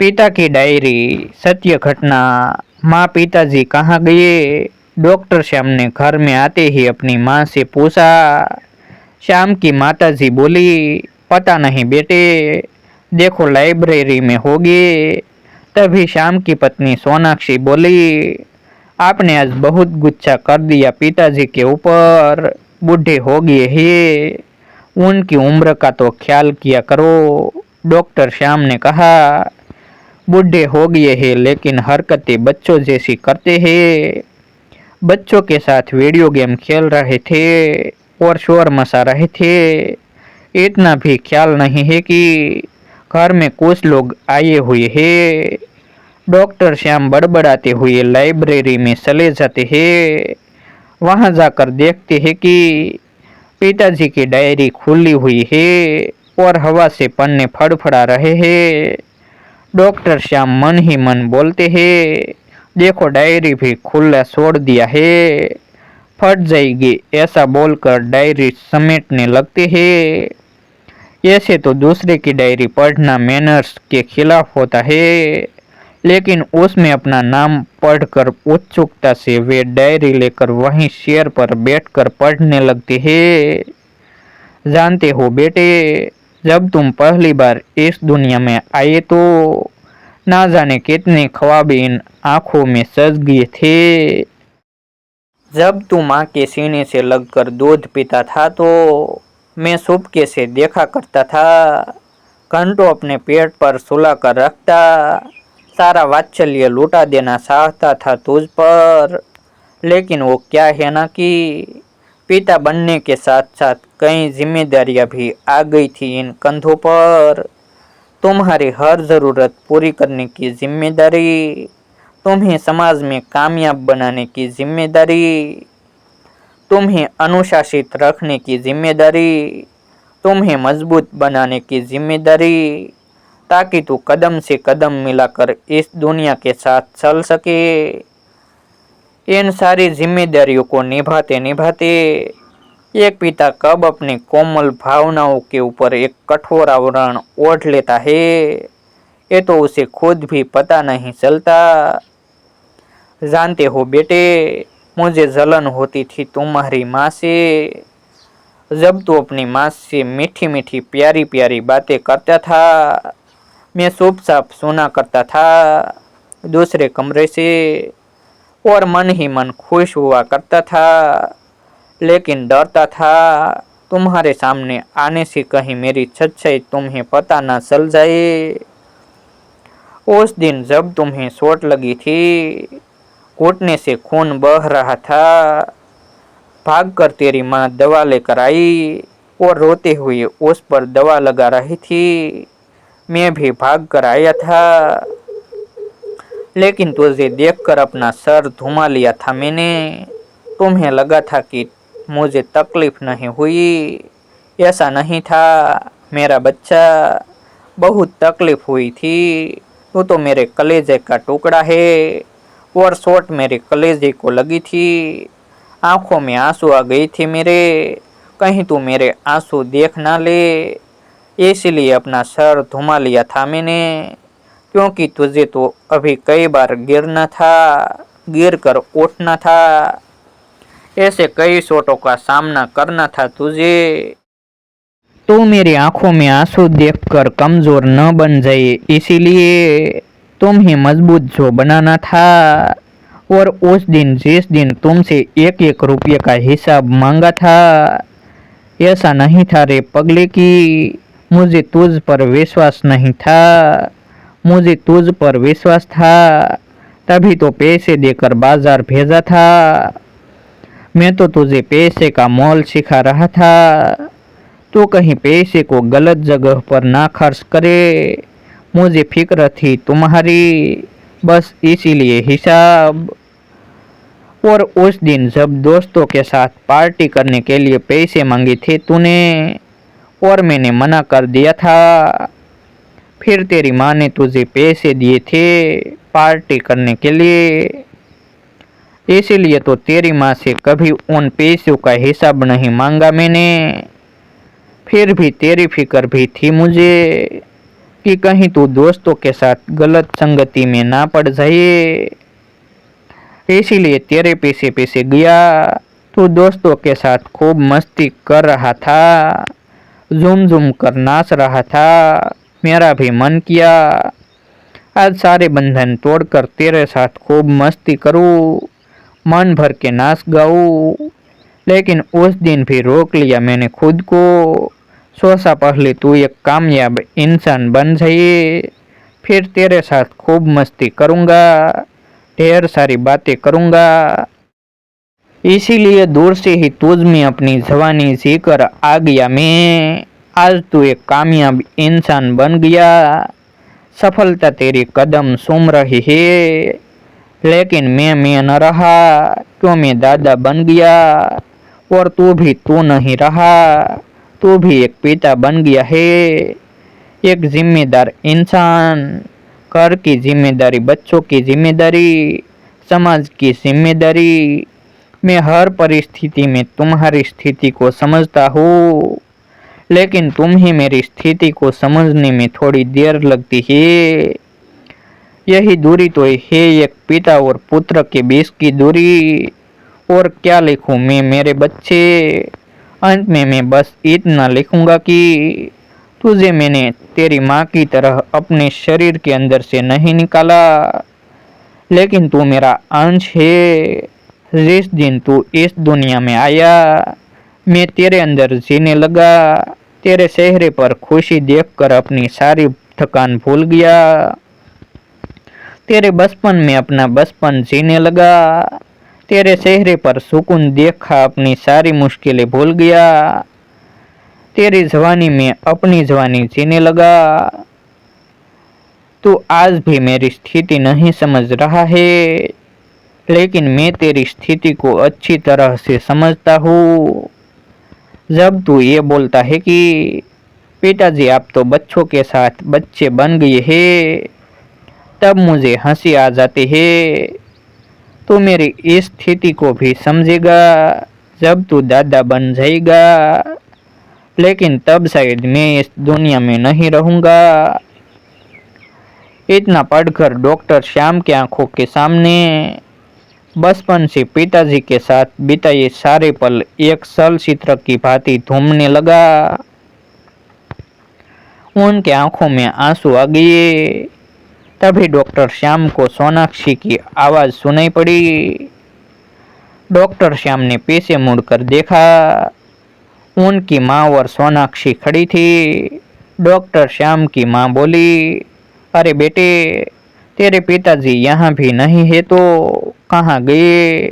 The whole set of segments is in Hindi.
पिता की डायरी, सत्य घटना। माँ, पिताजी कहाँ गए? डॉक्टर श्याम ने घर में आते ही अपनी माँ से पूछा। श्याम की माताजी बोली, पता नहीं बेटे, देखो लाइब्रेरी में होगी। तभी श्याम की पत्नी सोनाक्षी बोली, आपने आज बहुत गुस्सा कर दिया पिताजी के ऊपर। बूढ़े हो गए हैं, उनकी उम्र का तो ख्याल किया करो। डॉक्टर श्याम ने कहा, बूढ़े हो गए हैं लेकिन हरकतें बच्चों जैसी करते हैं। बच्चों के साथ वीडियो गेम खेल रहे थे और शोर मचा रहे थे। इतना भी ख्याल नहीं है कि घर में कुछ लोग आए हुए हैं। डॉक्टर श्याम बड़बड़ाते हुए लाइब्रेरी में चले जाते हैं। वहां जाकर देखते हैं कि पिताजी की डायरी खुली हुई है और हवा से पन्ने फड़फड़ा रहे हैं। डॉक्टर श्याम मन ही मन बोलते हैं, देखो डायरी भी खुला छोड़ दिया है, फट जाएगी। ऐसा बोलकर डायरी समेटने लगते हैं। ऐसे तो दूसरे की डायरी पढ़ना मैनर्स के खिलाफ होता है, लेकिन उसमें अपना नाम पढ़कर उत्सुकता से वे डायरी लेकर वहीं चेयर पर बैठकर पढ़ने लगते हैं। जानते हो बेटे, जब तुम पहली बार इस दुनिया में आए तो ना जाने कितने ख्वाब इन आंखों में सज गए थे। जब तू माँ के सीने से लगकर दूध पीता था तो मैं चुपके से देखा करता था। घंटों अपने पेट पर सुला कर रखता, सारा वात्सल्य लुटा देना चाहता था तुझ पर। लेकिन वो क्या है ना कि पिता बनने के साथ साथ कई जिम्मेदारियां भी आ गई थी इन कंधों पर। तुम्हारी हर ज़रूरत पूरी करने की जिम्मेदारी, तुम्हें समाज में कामयाब बनाने की जिम्मेदारी, तुम्हें अनुशासित रखने की जिम्मेदारी, तुम्हें मजबूत बनाने की जिम्मेदारी, ताकि तू कदम से कदम मिलाकर इस दुनिया के साथ चल सके। इन सारी जिम्मेदारियों को निभाते निभाते एक पिता कब अपनी कोमल भावनाओं के ऊपर एक कठोर आवरण ओढ़ लेता है, ये तो उसे खुद भी पता नहीं चलता। जानते हो बेटे, मुझे जलन होती थी तुम्हारी माँ से। जब तू अपनी माँ से मीठी मीठी प्यारी प्यारी बातें करता था, मैं चुपचाप सुना करता था दूसरे कमरे से, और मन ही मन खुश हुआ करता था। लेकिन डरता था तुम्हारे सामने आने से कहीं मेरी सच्चाई तुम्हें पता ना चल जाए। उस दिन जब तुम्हें चोट लगी थी, घुटने से खून बह रहा था, भागकर तेरी माँ दवा लेकर आई और रोते हुए उस पर दवा लगा रही थी। मैं भी भागकर आया था, लेकिन तुझे देखकर अपना सर घुमा लिया था मैंने। तुम्हें लगा था कि मुझे तकलीफ नहीं हुई, ऐसा नहीं था मेरा बच्चा, बहुत तकलीफ हुई थी। तू तो मेरे कलेजे का टुकड़ा है और चोट मेरे कलेजे को लगी थी। आंखों में आंसू आ गई थी मेरे, कहीं तू मेरे आंसू देख ना ले, इसलिए अपना सर घुमा लिया था मैंने, क्योंकि तुझे तो अभी कई बार गिरना था, गिर कर उठना था। ऐसे कई चोटों का सामना करना था तुझे। तू मेरी आंखों में आंसू देखकर कमजोर न बन जाए, इसीलिए तुम्हें मजबूत जो बनाना था। और उस दिन जिस दिन तुमसे एक एक रुपये का हिसाब मांगा था, ऐसा नहीं था रे पगले की मुझे तुझ पर विश्वास नहीं था। मुझे तुझ पर विश्वास था, तभी तो पैसे देकर बाजार भेजा था। मैं तो तुझे पैसे का मोल सिखा रहा था, तो कहीं पैसे को गलत जगह पर ना खर्च करे। मुझे फिक्र थी तुम्हारी, बस इसीलिए हिसाब। और उस दिन जब दोस्तों के साथ पार्टी करने के लिए पैसे मांगे थे तूने, और मैंने मना कर दिया था, फिर तेरी माँ ने तुझे पैसे दिए थे पार्टी करने के लिए। इसीलिए तो तेरी माँ से कभी उन पैसों का हिसाब नहीं मांगा मैंने। फिर भी तेरी फिक्र भी थी मुझे, कि कहीं तू दोस्तों के साथ गलत संगति में ना पड़ जाए, इसीलिए तेरे पीछे पीछे गया। तू दोस्तों के साथ खूब मस्ती कर रहा था, झूम झूम कर नाच रहा था। मेरा भी मन किया आज सारे बंधन तोड़कर तेरे साथ खूब मस्ती करूं, मन भर के नाच गाऊं। लेकिन उस दिन भी रोक लिया मैंने खुद को। सोचा पहले तू एक कामयाब इंसान बन जाए, फिर तेरे साथ खूब मस्ती करूंगा, ढेर सारी बातें करूंगा। इसीलिए दूर से ही तुझ में अपनी जवानी जीकर आ गया मैं। आज तू एक कामयाब इंसान बन गया, सफलता तेरी कदम चूम रही है। लेकिन मैं न रहा, क्यों मैं दादा बन गया और तू नहीं रहा। तू भी एक पिता बन गया है, एक जिम्मेदार इंसान। घर की जिम्मेदारी, बच्चों की जिम्मेदारी, समाज की जिम्मेदारी। मैं हर परिस्थिति में तुम्हारी स्थिति को समझता हूँ, लेकिन तुम्हें मेरी स्थिति को समझने में थोड़ी देर लगती है। यही दूरी तो है एक पिता और पुत्र के बीच की दूरी। और क्या लिखूं मैं मेरे बच्चे। अंत में मैं बस इतना लिखूंगा कि तुझे मैंने तेरी माँ की तरह अपने शरीर के अंदर से नहीं निकाला, लेकिन तू मेरा अंश है। जिस दिन तू इस दुनिया में आया, मैं तेरे अंदर जीने लगा। तेरे चेहरे पर खुशी देखकर अपनी सारी थकान भूल गया। तेरे बचपन में अपना बचपन जीने लगा। तेरे चेहरे पर सुकून देखा अपनी सारी मुश्किलें भूल गया। तेरी जवानी में अपनी जवानी जीने लगा। तू आज भी मेरी स्थिति नहीं समझ रहा है, लेकिन मैं तेरी स्थिति को अच्छी तरह से समझता हूँ। जब तू ये बोलता है कि पिताजी आप तो बच्चों के साथ बच्चे बन गए हैं, तब मुझे हंसी आ जाती है। तू मेरी इस स्थिति को भी समझेगा जब तू दादा बन जाएगा, लेकिन तब शायद मैं इस दुनिया में नहीं रहूँगा। इतना पढ़कर डॉक्टर श्याम की आंखों के सामने बचपन से पिताजी के साथ बिताए सारे पल एक चलचित्र की भांति घूमने लगा। उनके आंखों में आंसू आ गए। तभी डॉक्टर श्याम को सोनाक्षी की आवाज सुनाई पड़ी। डॉक्टर श्याम ने पीछे मुड़कर देखा। उनकी माँ और सोनाक्षी खड़ी थी। डॉक्टर श्याम की माँ बोली, अरे बेटे, तेरे पिताजी यहाँ भी नहीं है तो कहाँ गए?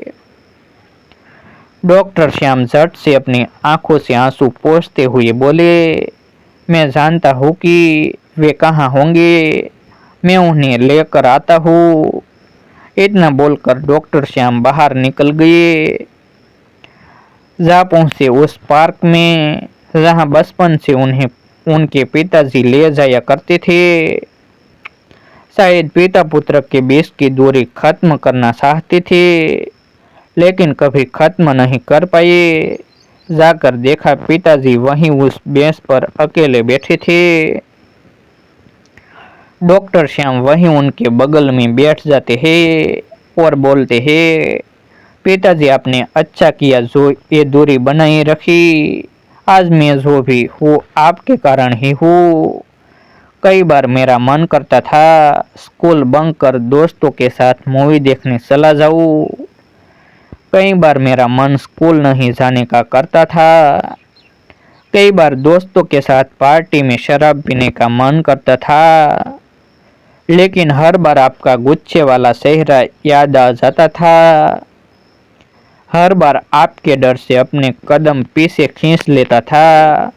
डॉक्टर श्याम झट से अपनी आंखों से आंसू पोंछते हुए बोले, मैं जानता हूँ कि वे कहाँ होंगे, मैं उन्हें लेकर आता हूँ। इतना बोलकर डॉक्टर श्याम बाहर निकल गए। जा पहुँचे उस पार्क में जहाँ बचपन से उन्हें उनके पिताजी ले जाया करते थे। शायद पिता पुत्र के बीच की दूरी खत्म करना चाहते थे, लेकिन कभी खत्म नहीं कर पाए। जाकर देखा पिताजी वहीं उस बेंच पर अकेले बैठे थे। डॉक्टर श्याम वहीं उनके बगल में बैठ जाते हैं और बोलते हैं, पिताजी आपने अच्छा किया जो ये दूरी बनाई रखी। आज मैं जो भी हूँ आपके कारण ही हूँ। कई बार मेरा मन करता था स्कूल बंक कर दोस्तों के साथ मूवी देखने चला जाऊँ। कई बार मेरा मन स्कूल नहीं जाने का करता था। कई बार दोस्तों के साथ पार्टी में शराब पीने का मन करता था, लेकिन हर बार आपका गुच्छे वाला चेहरा याद आ जाता था। हर बार आपके डर से अपने कदम पीछे खींच लेता था।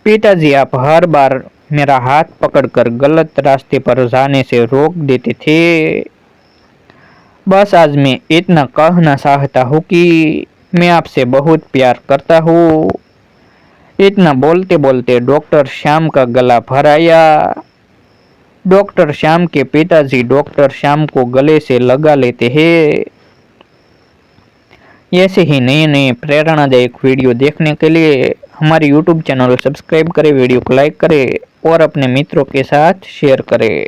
पिताजी आप हर बार मेरा हाथ पकड़कर गलत रास्ते पर जाने से रोक देते थे। बस आज मैं इतना कहना चाहता हूँ कि मैं आपसे बहुत प्यार करता हूँ। इतना बोलते बोलते डॉक्टर श्याम का गला भर आया। डॉक्टर श्याम के पिताजी डॉक्टर श्याम को गले से लगा लेते हैं। ऐसे ही नए नए प्रेरणादायक वीडियो देखने के लिए हमारे यूट्यूब चैनल को सब्सक्राइब करें, वीडियो को लाइक करें और अपने मित्रों के साथ शेयर करें।